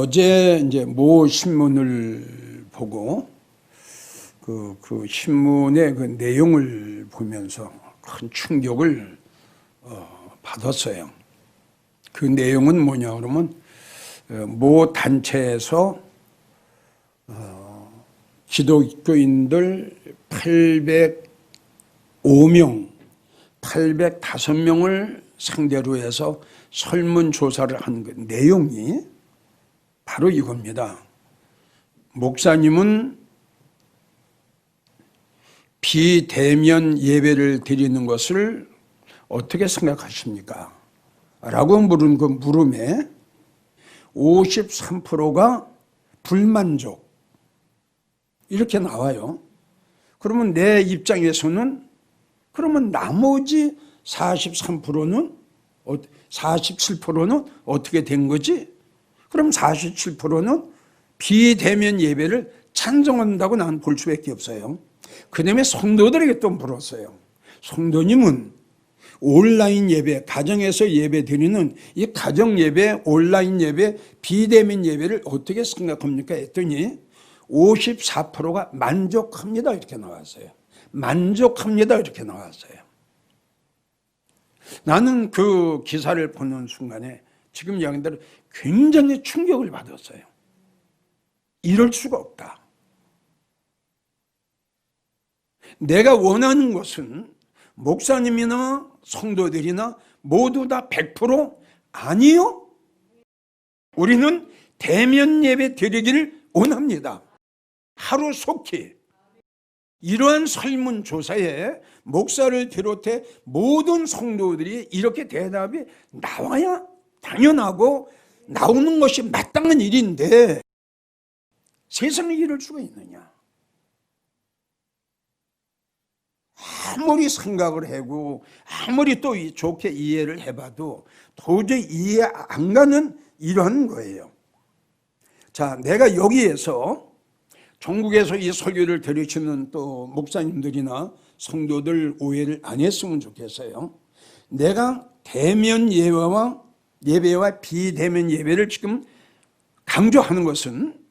어제 이제 모 신문을 보고 그 신문의 그 내용을 보면서 큰 충격을 받았어요. 그 내용은 뭐냐 그러면 모 단체에서 기독교인들 805명, 805명을 상대로 해서 설문조사를 한 그 내용이 바로 이겁니다. 목사님은 비대면 예배를 드리는 것을 어떻게 생각하십니까? 라고 물은 그 물음에 53%가 불만족 이렇게 나와요. 그러면 내 입장에서는 그러면 나머지 43%는 47%는 어떻게 된 거지? 그럼 47%는 비대면 예배를 찬성한다고 나는 볼 수밖에 없어요. 그 다음에 성도들에게 또 물었어요. 성도님은 온라인 예배, 가정에서 예배 드리는 이 가정 예배, 온라인 예배, 비대면 예배를 어떻게 생각합니까? 했더니 54%가 만족합니다. 이렇게 나왔어요. 만족합니다. 이렇게 나왔어요. 나는 그 기사를 보는 순간에 지금 이야기대로 굉장히 충격을 받았어요. 이럴 수가 없다. 내가 원하는 것은 목사님이나 성도들이나 모두 다 100% 아니요. 우리는 대면 예배 드리기를 원합니다. 하루속히 이러한 설문조사에 목사를 비롯해 모든 성도들이 이렇게 대답이 나와야 당연하고 나오는 것이 마땅한 일인데 세상에 이럴 수가 있느냐. 아무리 생각을 하고 아무리 또 좋게 이해를 해봐도 도저히 이해 안 가는 이런 거예요. 자, 내가 여기에서 전국에서 이 설교를 들으시는 또 목사님들이나 성도들 오해를 안 했으면 좋겠어요. 내가 대면 예배와 비대면 예배를 지금 강조하는 것은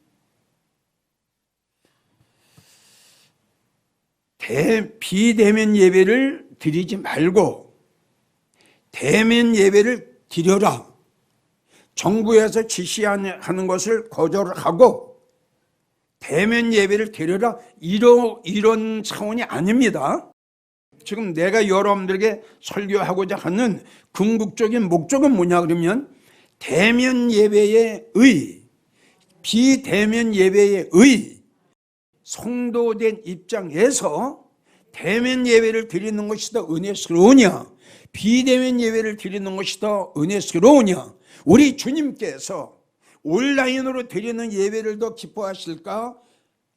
비대면 예배를 드리지 말고 대면 예배를 드려라. 정부에서 지시하는 것을 거절하고 대면 예배를 드려라. 이런 차원이 아닙니다. 지금 내가 여러분들에게 설교하고자 하는 궁극적인 목적은 뭐냐 그러면 대면 예배의 비대면 예배의 성도된 입장에서 대면 예배를 드리는 것이 더 은혜스러우냐 비대면 예배를 드리는 것이 더 은혜스러우냐 우리 주님께서 온라인으로 드리는 예배를 더 기뻐하실까?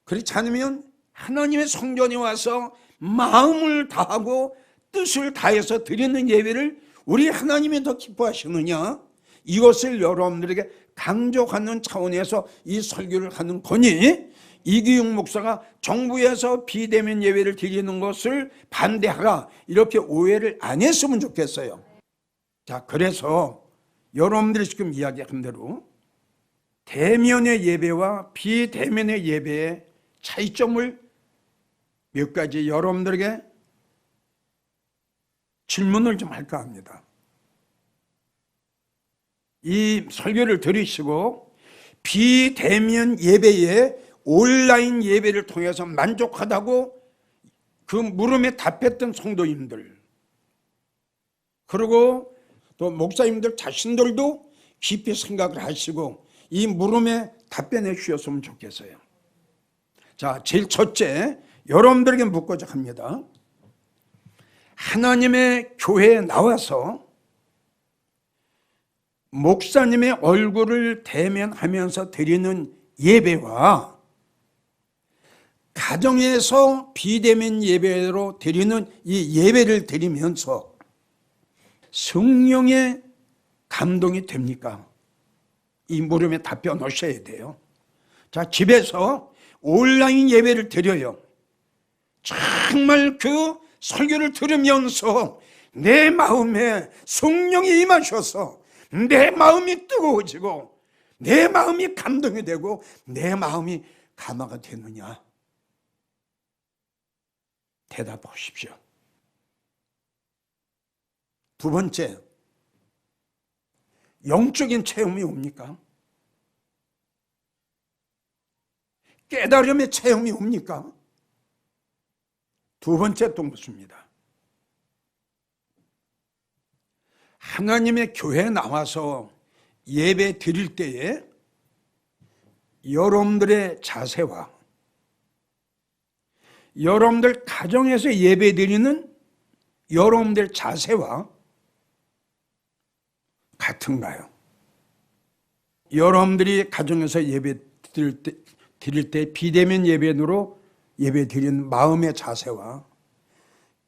그렇지 않으면 하나님의 성전에 와서 마음을 다하고 뜻을 다해서 드리는 예배를 우리 하나님이 더 기뻐하시느냐? 이것을 여러분들에게 강조하는 차원에서 이 설교를 하는 거니 이기용 목사가 정부에서 비대면 예배를 드리는 것을 반대하라 이렇게 오해를 안 했으면 좋겠어요. 자, 그래서 여러분들이 지금 이야기한 대로 대면의 예배와 비대면의 예배의 차이점을 몇 가지 여러분들에게 질문을 좀 할까 합니다. 이 설교를 들으시고 비대면 예배에 온라인 예배를 통해서 만족하다고 그 물음에 답했던 성도님들 그리고 또 목사님들 자신들도 깊이 생각을 하시고 이 물음에 답변해 주셨으면 좋겠어요. 자, 제일 첫째 여러분들에게 묻고자 합니다. 하나님의 교회에 나와서 목사님의 얼굴을 대면하면서 드리는 예배와 가정에서 비대면 예배로 드리는 이 예배를 드리면서 성령의 감동이 됩니까? 이 물음에 답변 하셔야 돼요. 자, 집에서 온라인 예배를 드려요. 정말 그 설교를 들으면서 내 마음에 성령이 임하셔서 내 마음이 뜨거워지고 내 마음이 감동이 되고 내 마음이 감화가 되느냐? 대답하십시오. 두 번째, 영적인 체험이 옵니까? 깨달음의 체험이 옵니까? 두 번째 또 묻습니다. 하나님의 교회에 나와서 예배 드릴 때에 여러분들의 자세와 여러분들 가정에서 예배 드리는 여러분들 자세와 같은가요? 여러분들이 가정에서 예배 드릴 때 비대면 예배로 예배 드리는 마음의 자세와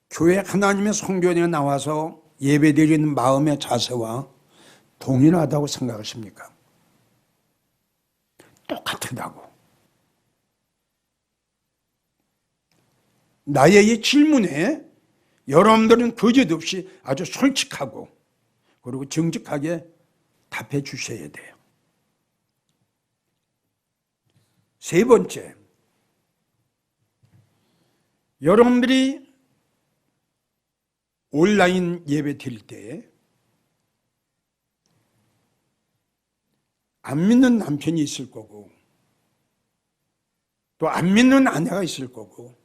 교회 하나님의 성전에 나와서 예배 드리는 마음의 자세와 동일하다고 생각하십니까? 똑같다고. 나의 이 질문에 여러분들은 거짓없이 아주 솔직하고 그리고 정직하게 답해 주셔야 돼요. 세 번째, 여러분들이 온라인 예배 드릴 때에 안 믿는 남편이 있을 거고 또 안 믿는 아내가 있을 거고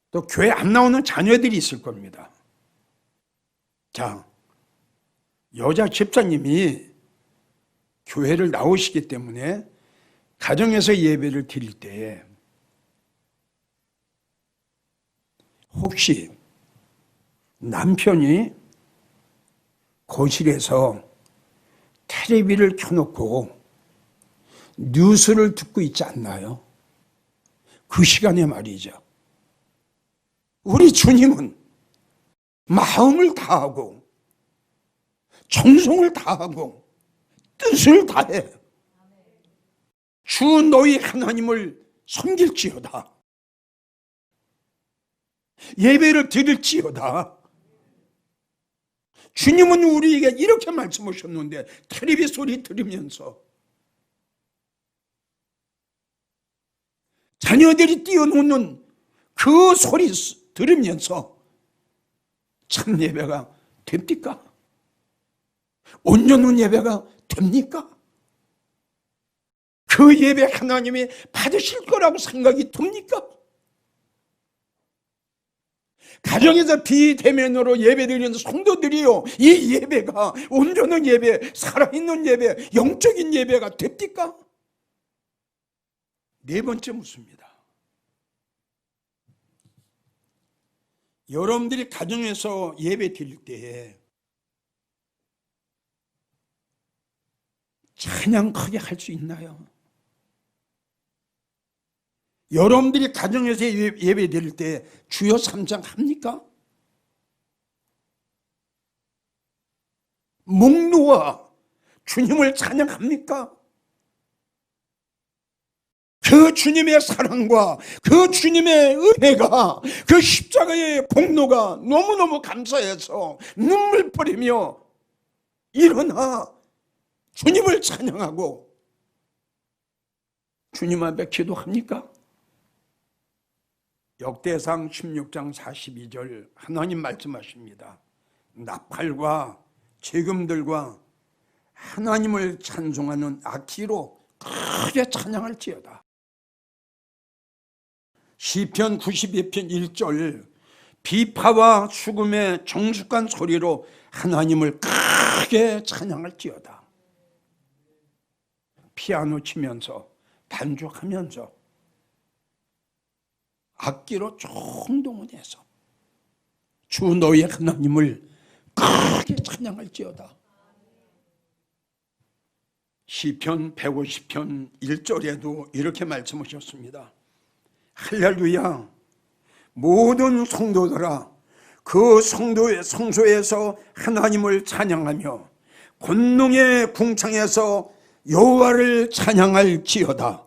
또 교회 안 나오는 자녀들이 있을 겁니다. 자, 여자 집사님이 교회를 나오시기 때문에 가정에서 예배를 드릴 때 혹시 남편이 거실에서 텔레비를 켜놓고 뉴스를 듣고 있지 않나요? 그 시간에 말이죠. 우리 주님은 마음을 다하고 정성을 다하고 뜻을 다해 주 너희 하나님을 섬길지어다. 예배를 드릴지어다. 주님은 우리에게 이렇게 말씀하셨는데 텔레비 소리 들으면서 자녀들이 뛰어노는 그 소리 들으면서 참 예배가 됩니까? 온전한 예배가 됩니까? 그 예배 하나님이 받으실 거라고 생각이 듭니까? 가정에서 비대면으로 예배드리는 성도들이요, 이 예배가 온전한 예배, 살아있는 예배, 영적인 예배가 됩니까? 네 번째 묻습니다. 여러분들이 가정에서 예배 드릴 때에 찬양 크게 할 수 있나요? 여러분들이 가정에서 예배 드릴 때 주여 3장 합니까? 목 놓아 주님을 찬양합니까? 그 주님의 사랑과 그 주님의 은혜가 그 십자가의 공로가 너무너무 감사해서 눈물 뿌리며 일어나 주님을 찬양하고 주님 앞에 기도합니까? 역대상 16장 42절 하나님 말씀하십니다. 나팔과 재금들과 하나님을 찬송하는 악기로 크게 찬양할지어다. 시편 92편 1절 비파와 수금의 정숙한 소리로 하나님을 크게 찬양할지어다. 피아노 치면서 반주하면서 악기로 총동원해서 주 너의 하나님을 크게 찬양할지어다. 시편 150편 1절에도 이렇게 말씀하셨습니다. 할렐루야, 모든 성도들아 그 성소에서 하나님을 찬양하며 권능의 궁창에서 여호와를 찬양할지어다.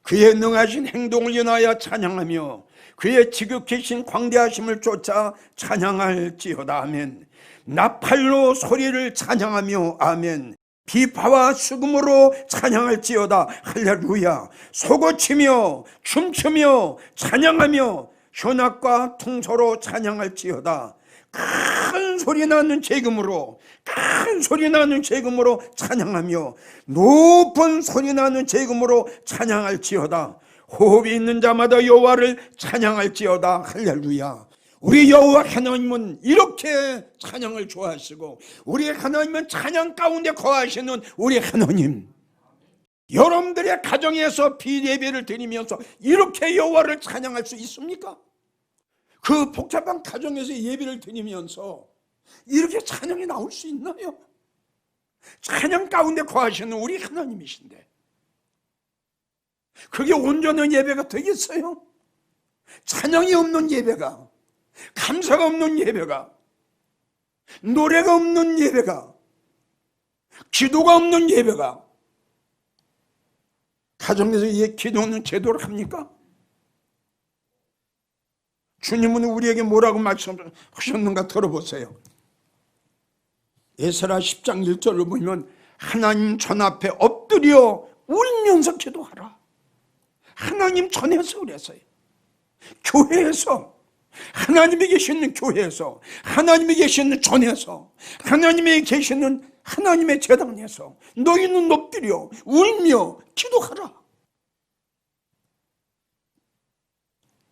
그의 능하신 행동을 인하여 찬양하며 그의 지극히신 광대하심을 쫓아 찬양할지어다. 아멘. 나팔로 소리를 찬양하며 아멘. 비파와 수금으로 찬양할지어다. 할렐루야. 소고치며 춤추며 찬양하며 현악과 통소로 찬양할지어다. 큰 소리 나는 재금으로, 큰 소리 나는 재금으로 찬양하며 높은 소리 나는 재금으로 찬양할지어다. 호흡이 있는 자마다 여호와를 찬양할지어다. 할렐루야. 우리 여호와 하나님은 이렇게 찬양을 좋아하시고, 우리 하나님은 찬양 가운데 거하시는 우리 하나님. 여러분들의 가정에서 비예배를 드리면서 이렇게 여호와를 찬양할 수 있습니까? 그 복잡한 가정에서 예배를 드리면서 이렇게 찬양이 나올 수 있나요? 찬양 가운데 거하시는 우리 하나님이신데 그게 온전한 예배가 되겠어요? 찬양이 없는 예배가, 감사가 없는 예배가, 노래가 없는 예배가, 기도가 없는 예배가, 가정에서 기도는 제대로 합니까? 주님은 우리에게 뭐라고 말씀하셨는가 들어보세요. 에스라 10장 1절을 보면 하나님 전 앞에 엎드려 울면서 기도하라. 하나님 전에서 그랬어요. 교회에서, 하나님이 계시는 교회에서, 하나님이 계시는 전에서, 하나님이 계시는 하나님의 제단에서 너희는 엎드려 울며 기도하라.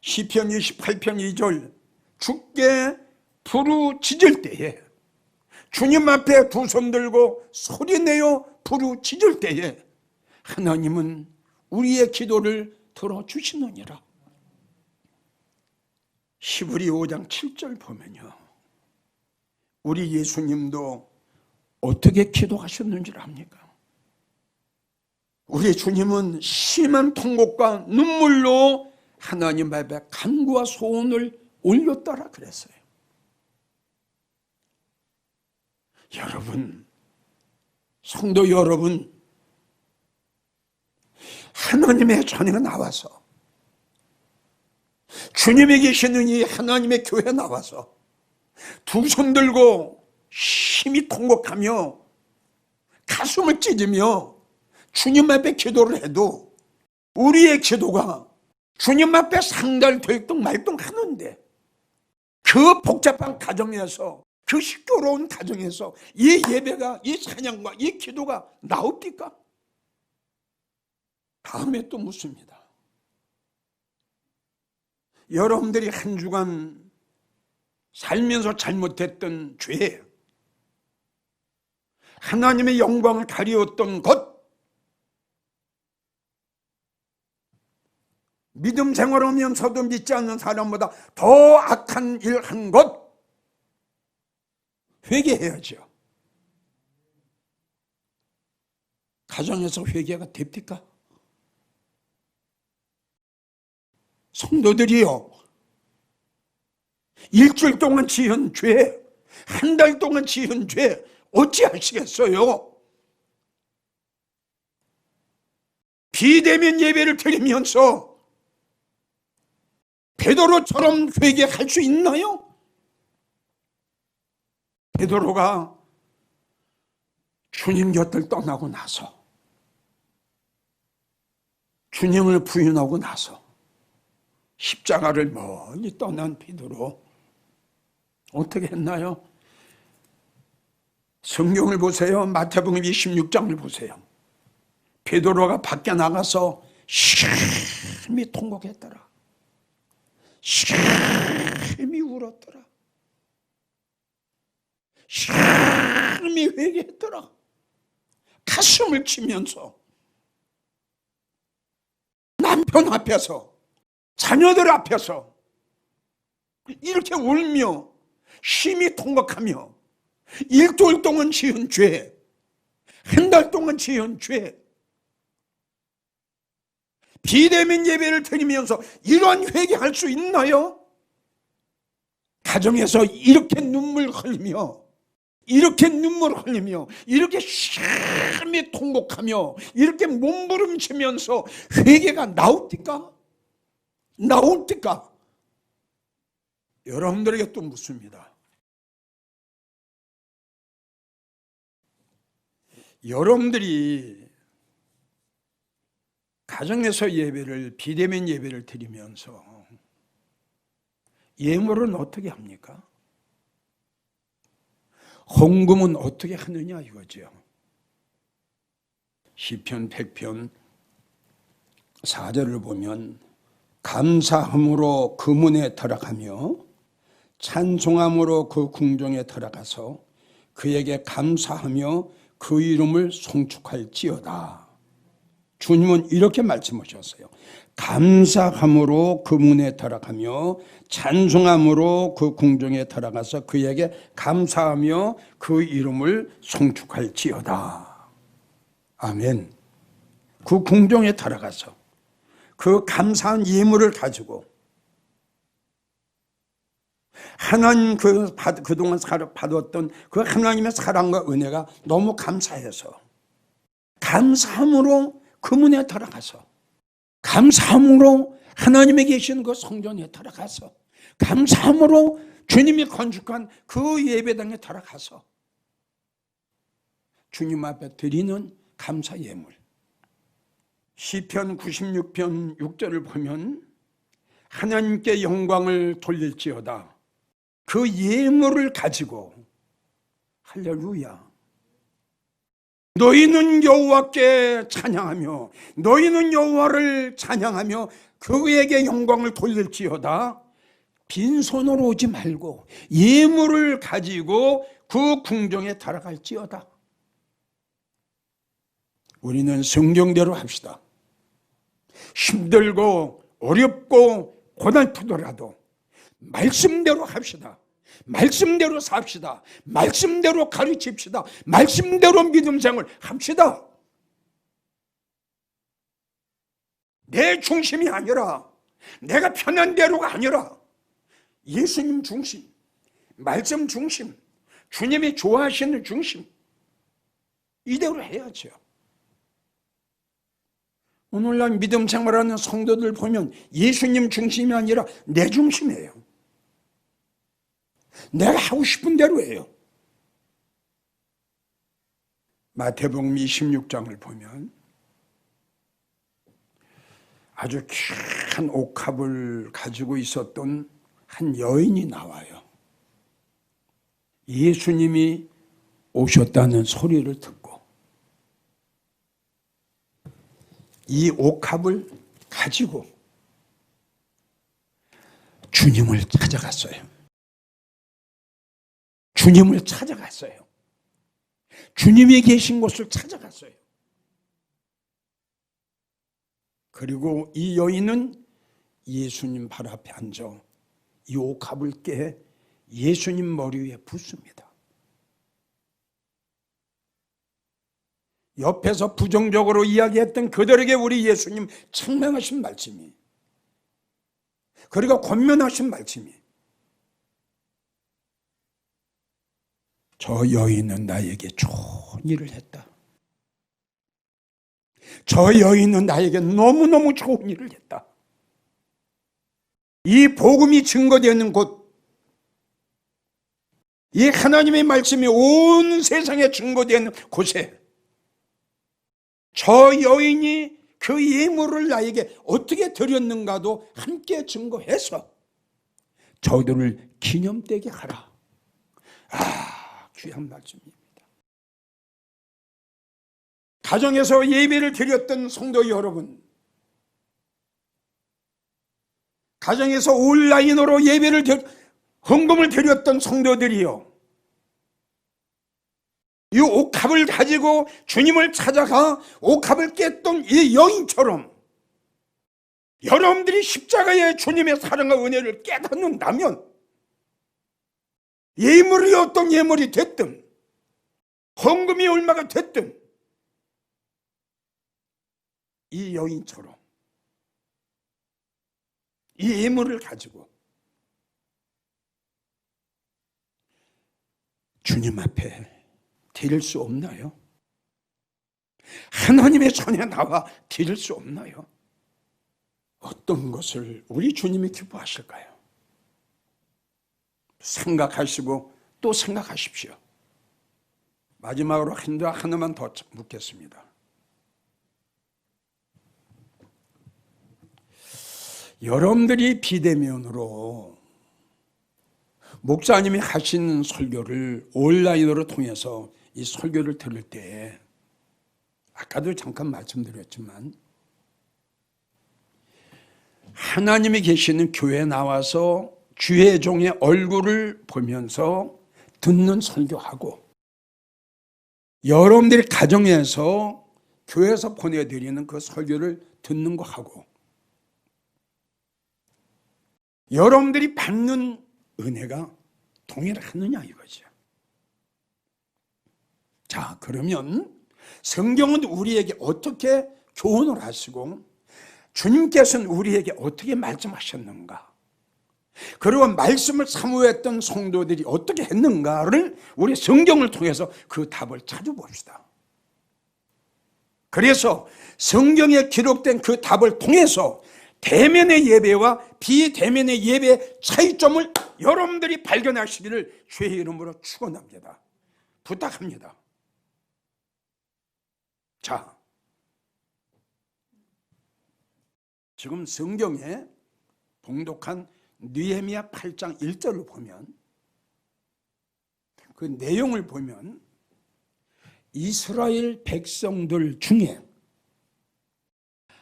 시편 28편 2절 주께 부르짖을 때에, 주님 앞에 두 손 들고 소리내어 부르짖을 때에 하나님은 우리의 기도를 들어주시느니라. 히브리 5장 7절 보면요, 우리 예수님도 어떻게 기도하셨는지 압니까? 우리 주님은 심한 통곡과 눈물로 하나님 앞에 간구와 소원을 올렸더라 그랬어요. 여러분, 성도 여러분, 하나님의 전에 나와서, 주님이 계시는 이 하나님의 교회에 나와서 두 손 들고 심히 통곡하며 가슴을 찢으며 주님 앞에 기도를 해도 우리의 기도가 주님 앞에 상달될동 하는데, 그 복잡한 가정에서, 그 시끄러운 가정에서 이 예배가, 이 찬양과 이 기도가 나옵니까? 다음에 또 묻습니다. 여러분들이 한 주간 살면서 잘못했던 죄, 하나님의 영광을 가리웠던 것, 믿음 생활하면서도 믿지 않는 사람보다 더 악한 일 한 것, 회개해야죠. 가정에서 회개가 됩니까? 성도들이요, 일주일 동안 지은 죄, 한 달 동안 지은 죄 어찌하시겠어요? 비대면 예배를 드리면서 베드로처럼 회개할 수 있나요? 베드로가 주님 곁을 떠나고 나서, 주님을 부인하고 나서 십자가를 멀리 떠난 베드로 어떻게 했나요? 성경을 보세요. 마태복음 26장을 보세요. 베드로가 밖에 나가서 심히 통곡했더라. 심히 울었더라. 심히 회개했더라. 가슴을 치면서 남편 앞에서, 자녀들 앞에서 이렇게 울며 심히 통곡하며 일주일 동안 지은 죄, 한 달 동안 지은 죄, 비대면 예배를 드리면서 이러한 회개할 수 있나요? 가정에서 이렇게 눈물 흘리며, 이렇게 눈물 흘리며, 이렇게 심히 통곡하며, 이렇게 몸부림치면서 회개가 나옵니까? 나옵니까? 여러분들에게 또 묻습니다. 여러분들이 가정에서 예배를, 비대면 예배를 드리면서 예물은 어떻게 합니까? 헌금은 어떻게 하느냐 이거죠. 시편 100편 4절을 보면 감사함으로 그 문에 들어가며 찬송함으로 그 궁정에 들어가서 그에게 감사하며 그 이름을 송축할지어다. 주님은 이렇게 말씀하셨어요. 감사함으로 그 문에 들어가며 찬송함으로 그 궁정에 들어가서 그에게 감사하며 그 이름을 송축할지어다. 아멘. 그 궁정에 들어가서 그 감사한 예물을 가지고 하나님 그동안 받았던 그 하나님의 사랑과 은혜가 너무 감사해서 감사함으로 그 문에 들어가서 감사함으로 하나님이 계신 그 성전에 들어가서 감사함으로 주님이 건축한 그 예배당에 들어가서 주님 앞에 드리는 감사 예물. 시편 96편 6절을 보면 하나님께 영광을 돌릴지어다. 그 예물을 가지고 할렐루야. 너희는 여호와께 찬양하며 너희는 여호와를 찬양하며 그에게 영광을 돌릴지어다. 빈손으로 오지 말고 예물을 가지고 그 궁정에 들어갈지어다. 우리는 성경대로 합시다. 힘들고 어렵고 고달프더라도 말씀대로 합시다. 말씀대로 삽시다. 말씀대로 가르칩시다. 말씀대로 믿음 생활 합시다. 내 중심이 아니라 내가 편한 대로가 아니라 예수님 중심, 말씀 중심, 주님이 좋아하시는 중심, 이대로 해야죠. 오늘날 믿음 생활하는 성도들 보면 예수님 중심이 아니라 내 중심이에요. 내가 하고 싶은 대로 해요. 마태복음 26장을 보면 아주 귀한 옥합을 가지고 있었던 한 여인이 나와요. 예수님이 오셨다는 소리를 듣고 이 옥합을 가지고 주님을 찾아갔어요. 주님을 찾아갔어요. 주님이 계신 곳을 찾아갔어요. 그리고 이 여인은 예수님 발 앞에 앉아 이 옥합을 깨 예수님 머리 위에 붓습니다. 옆에서 부정적으로 이야기했던 그들에게 우리 예수님 책망하신 말씀이, 그리고 권면하신 말씀이, 저 여인은 나에게 좋은 일을 했다. 저 여인은 나에게 너무너무 좋은 일을 했다. 이 복음이 증거되는 곳, 이 하나님의 말씀이 온 세상에 증거되는 곳에 저 여인이 그 예물을 나에게 어떻게 드렸는가도 함께 증거해서 저들을 기념되게 하라. 귀한 말씀입니다. 가정에서 예배를 드렸던 성도 여러분, 가정에서 온라인으로 헌금을 드렸던 성도들이요, 이 옥합을 가지고 주님을 찾아가 옥합을 깼던 이 여인처럼 여러분들이 십자가의 주님의 사랑과 은혜를 깨닫는다면 예물이 어떤 예물이 됐든 헌금이 얼마가 됐든 이 여인처럼 이 예물을 가지고 주님 앞에 드릴 수 없나요? 하나님의 손에 나와 드릴 수 없나요? 어떤 것을 우리 주님이 기뻐하실까요? 생각하시고 또 생각하십시오. 마지막으로 하나만 더 묻겠습니다. 여러분들이 비대면으로 목사님이 하신 설교를 온라인으로 통해서 이 설교를 들을 때 아까도 잠깐 말씀드렸지만 하나님이 계시는 교회에 나와서 주의 종의 얼굴을 보면서 듣는 설교하고 여러분들이 가정에서 교회에서 보내드리는 그 설교를 듣는 거 하고 여러분들이 받는 은혜가 동일하느냐 이거죠. 자, 그러면 성경은 우리에게 어떻게 교훈을 하시고 주님께서는 우리에게 어떻게 말씀하셨는가, 그리고 말씀을 사모했던 성도들이 어떻게 했는가를 우리 성경을 통해서 그 답을 찾아봅시다. 그래서 성경에 기록된 그 답을 통해서 대면의 예배와 비대면의 예배의 차이점을 여러분들이 발견하시기를 주의 이름으로 축원합니다. 부탁합니다. 자, 지금 성경에 봉독한 느헤미야 8장 1절을 보면 그 내용을 보면 이스라엘 백성들 중에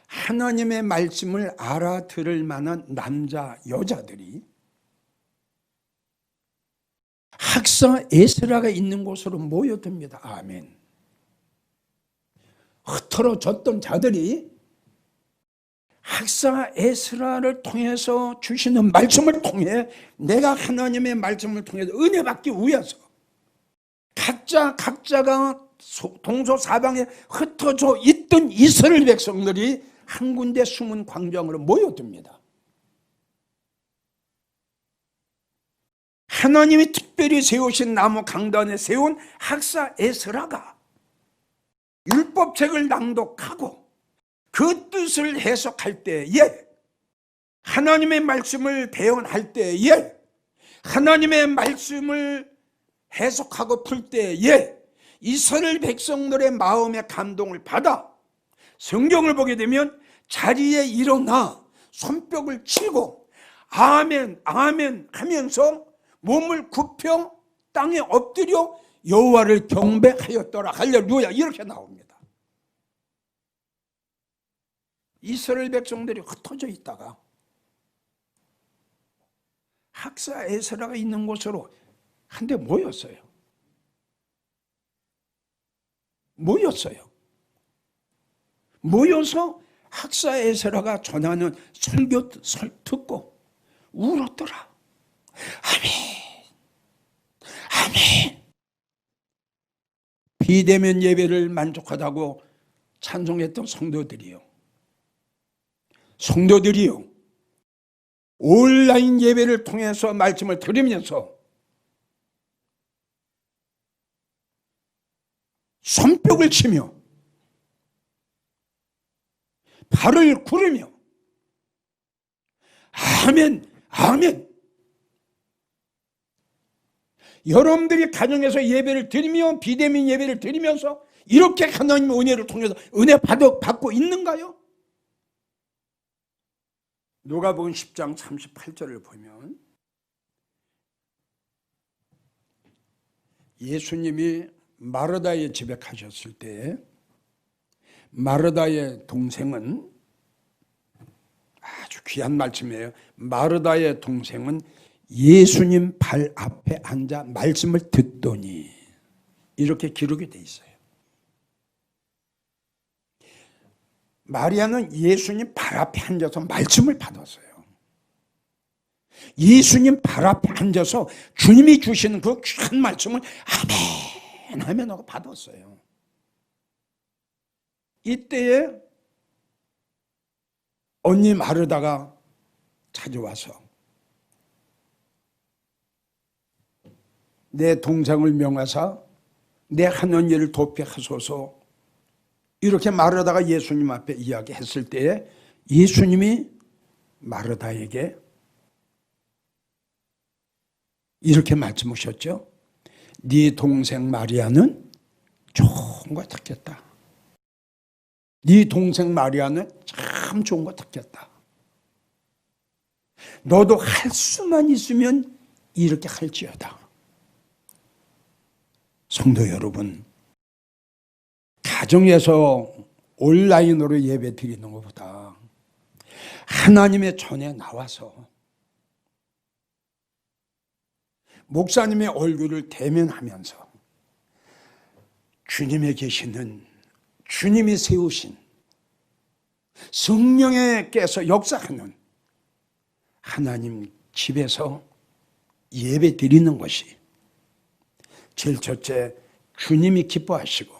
하나님의 말씀을 알아들을 만한 남자, 여자들이 학사 에스라가 있는 곳으로 모여듭니다. 아멘. 흩어졌던 자들이 학사 에스라를 통해서 주시는 말씀을 통해 내가 하나님의 말씀을 통해서 은혜 받기 위해서 각자가 동서사방에 흩어져 있던 이스라엘 백성들이 한 군데 숨은 광장으로 모여듭니다. 하나님이 특별히 세우신 나무 강단에 세운 학사 에스라가 율법책을 낭독하고 그 뜻을 해석할 때에, 하나님의 말씀을 배운할 때에, 하나님의 말씀을 해석하고 풀 때에 이스라엘 백성들의 마음의 감동을 받아 성경을 보게 되면 자리에 일어나 손뼉을 치고 아멘 아멘 하면서 몸을 굽혀 땅에 엎드려 여호와를 경배하였더라 할렐루야 이렇게 나옵니다. 이스라엘 백성들이 흩어져 있다가 학사 에스라가 있는 곳으로 한데 모였어요. 모여서 학사 에스라가 전하는 설교 듣고 울었더라. 아멘. 비대면 예배를 만족하다고 찬송했던 성도들이요 온라인 예배를 통해서 말씀을 들으면서 손뼉을 치며 발을 구르며 아멘. 여러분들이 가정에서 예배를 드리며 비대면 예배를 드리면서 이렇게 하나님의 은혜를 통해서 은혜 받고 있는가요? 누가복음 10장 38절을 보면 예수님이 마르다의 집에 가셨을 때 마르다의 동생은, 아주 귀한 말씀이에요. 마르다의 동생은 예수님 발 앞에 앉아 말씀을 듣더니, 이렇게 기록이 돼 있어요. 마리아는 예수님 발 앞에 앉아서 말씀을 받았어요. 예수님 발 앞에 앉아서 주님이 주시는 그 귀한 말씀을 아멘 하고 받았어요. 이때에 언니 마르다가 찾아와서 내 동생을 명하사 내 하는 일을 돕게 하소서, 이렇게 마르다가 예수님 앞에 이야기했을 때에 예수님이 마르다에게 이렇게 말씀하셨죠. 네 동생 마리아는 좋은 거 듣겠다. 네 동생 마리아는 참 좋은 거 듣겠다. 너도 할 수만 있으면 이렇게 할지어다. 성도 여러분, 가정에서 온라인으로 예배 드리는 것보다 하나님의 전에 나와서 목사님의 얼굴을 대면하면서 주님에 계시는, 주님이 세우신, 성령께서 역사하는 하나님 집에서 예배 드리는 것이 제일 첫째, 주님이 기뻐하시고,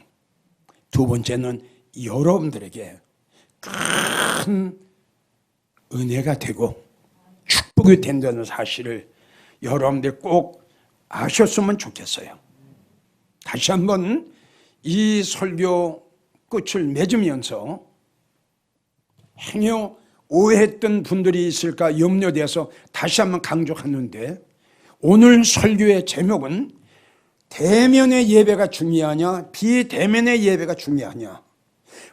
두 번째는 여러분들에게 큰 은혜가 되고 축복이 된다는 사실을 여러분들 꼭 아셨으면 좋겠어요. 다시 한번 이 설교 끝을 맺으면서 행여 오해했던 분들이 있을까 염려돼서 다시 한번 강조하는데, 오늘 설교의 제목은 대면의 예배가 중요하냐, 비대면의 예배가 중요하냐.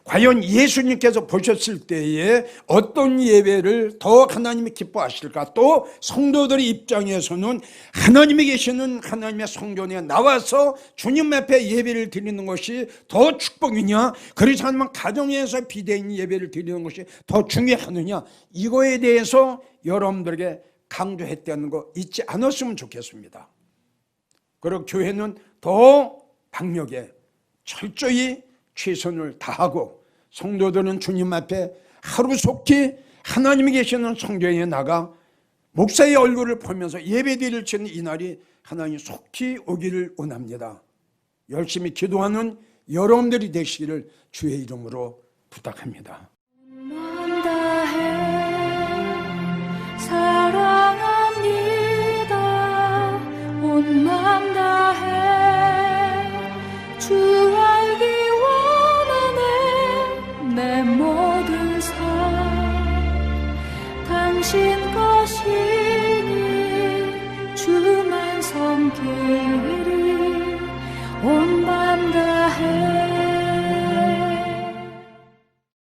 과연 예수님께서 보셨을 때에 어떤 예배를 더 하나님이 기뻐하실까? 또 성도들의 입장에서는 하나님이 계시는 하나님의 성전에 나와서 주님 앞에 예배를 드리는 것이 더 축복이냐, 그렇지 않으면 가정에서 비대면 예배를 드리는 것이 더 중요하느냐, 이거에 대해서 여러분들에게 강조했다는 거 잊지 않았으면 좋겠습니다. 그리고 교회는 더 박력에 철저히 최선을 다하고, 성도들은 주님 앞에 하루속히 하나님이 계시는 성전에 나가 목사의 얼굴을 보면서 예배드릴 수 있는 이 날이 하나님 속히 오기를 원합니다. 열심히 기도하는 여러분들이 되시기를 주의 이름으로 부탁합니다. 사랑합니다. 온 맘 다해 주 알기 원하네. 내 모든 삶 당신 것이니 주만 섬기리. 온 맘 다해